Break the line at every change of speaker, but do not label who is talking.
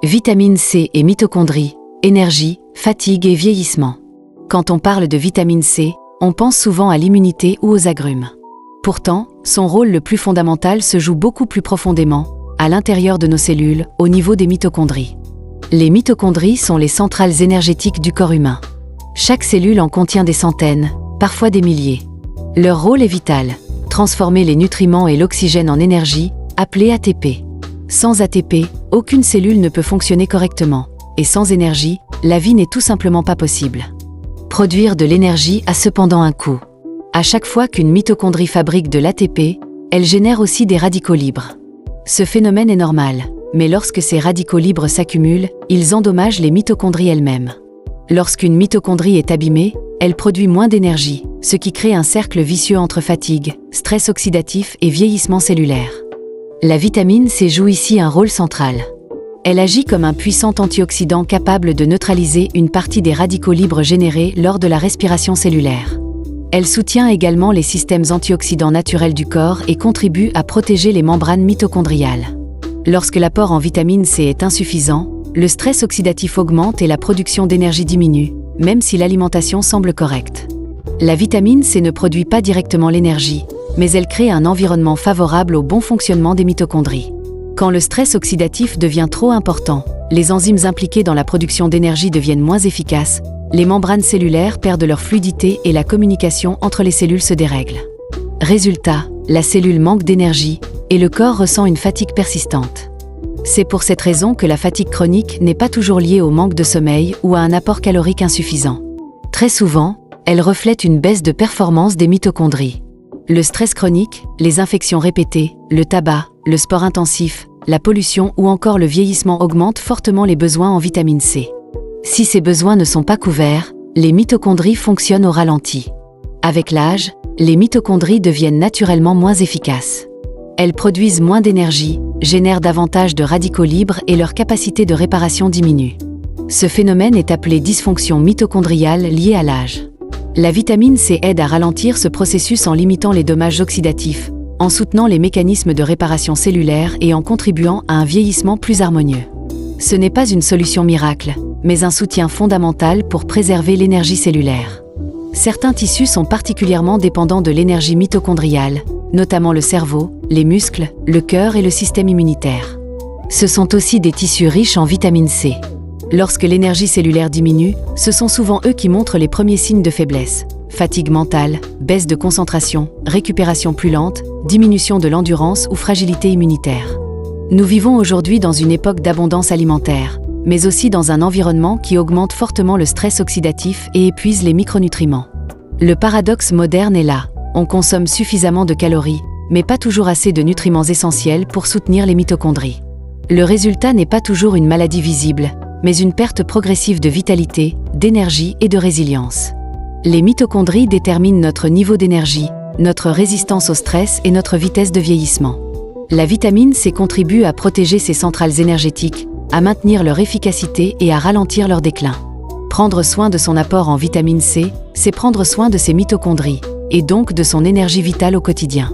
Vitamine C et mitochondries, énergie, fatigue et vieillissement. Quand on parle de vitamine C, on pense souvent à l'immunité ou aux agrumes. Pourtant, son rôle le plus fondamental se joue beaucoup plus profondément, à l'intérieur de nos cellules, au niveau des mitochondries. Les mitochondries sont les centrales énergétiques du corps humain. Chaque cellule en contient des centaines, parfois des milliers. Leur rôle est vital, transformer les nutriments et l'oxygène en énergie, appelée ATP. Sans ATP, aucune cellule ne peut fonctionner correctement, et sans énergie, la vie n'est tout simplement pas possible. Produire de l'énergie a cependant un coût. À chaque fois qu'une mitochondrie fabrique de l'ATP, elle génère aussi des radicaux libres. Ce phénomène est normal, mais lorsque ces radicaux libres s'accumulent, ils endommagent les mitochondries elles-mêmes. Lorsqu'une mitochondrie est abîmée, elle produit moins d'énergie, ce qui crée un cercle vicieux entre fatigue, stress oxydatif et vieillissement cellulaire. La vitamine C joue ici un rôle central. Elle agit comme un puissant antioxydant capable de neutraliser une partie des radicaux libres générés lors de la respiration cellulaire. Elle soutient également les systèmes antioxydants naturels du corps et contribue à protéger les membranes mitochondriales. Lorsque l'apport en vitamine C est insuffisant, le stress oxydatif augmente et la production d'énergie diminue, même si l'alimentation semble correcte. La vitamine C ne produit pas directement l'énergie, mais elle crée un environnement favorable au bon fonctionnement des mitochondries. Quand le stress oxydatif devient trop important, les enzymes impliquées dans la production d'énergie deviennent moins efficaces, les membranes cellulaires perdent leur fluidité et la communication entre les cellules se dérègle. Résultat, la cellule manque d'énergie et le corps ressent une fatigue persistante. C'est pour cette raison que la fatigue chronique n'est pas toujours liée au manque de sommeil ou à un apport calorique insuffisant. Très souvent, elle reflète une baisse de performance des mitochondries. Le stress chronique, les infections répétées, le tabac, le sport intensif, la pollution ou encore le vieillissement augmentent fortement les besoins en vitamine C. Si ces besoins ne sont pas couverts, les mitochondries fonctionnent au ralenti. Avec l'âge, les mitochondries deviennent naturellement moins efficaces. Elles produisent moins d'énergie, génèrent davantage de radicaux libres et leur capacité de réparation diminue. Ce phénomène est appelé dysfonction mitochondriale liée à l'âge. La vitamine C aide à ralentir ce processus en limitant les dommages oxydatifs, en soutenant les mécanismes de réparation cellulaire et en contribuant à un vieillissement plus harmonieux. Ce n'est pas une solution miracle, mais un soutien fondamental pour préserver l'énergie cellulaire. Certains tissus sont particulièrement dépendants de l'énergie mitochondriale, notamment le cerveau, les muscles, le cœur et le système immunitaire. Ce sont aussi des tissus riches en vitamine C. Lorsque l'énergie cellulaire diminue, ce sont souvent eux qui montrent les premiers signes de faiblesse. Fatigue mentale, baisse de concentration, récupération plus lente, diminution de l'endurance ou fragilité immunitaire. Nous vivons aujourd'hui dans une époque d'abondance alimentaire, mais aussi dans un environnement qui augmente fortement le stress oxydatif et épuise les micronutriments. Le paradoxe moderne est là. On consomme suffisamment de calories, mais pas toujours assez de nutriments essentiels pour soutenir les mitochondries. Le résultat n'est pas toujours une maladie visible, mais une perte progressive de vitalité, d'énergie et de résilience. Les mitochondries déterminent notre niveau d'énergie, notre résistance au stress et notre vitesse de vieillissement. La vitamine C contribue à protéger ces centrales énergétiques, à maintenir leur efficacité et à ralentir leur déclin. Prendre soin de son apport en vitamine C, c'est prendre soin de ses mitochondries, et donc de son énergie vitale au quotidien.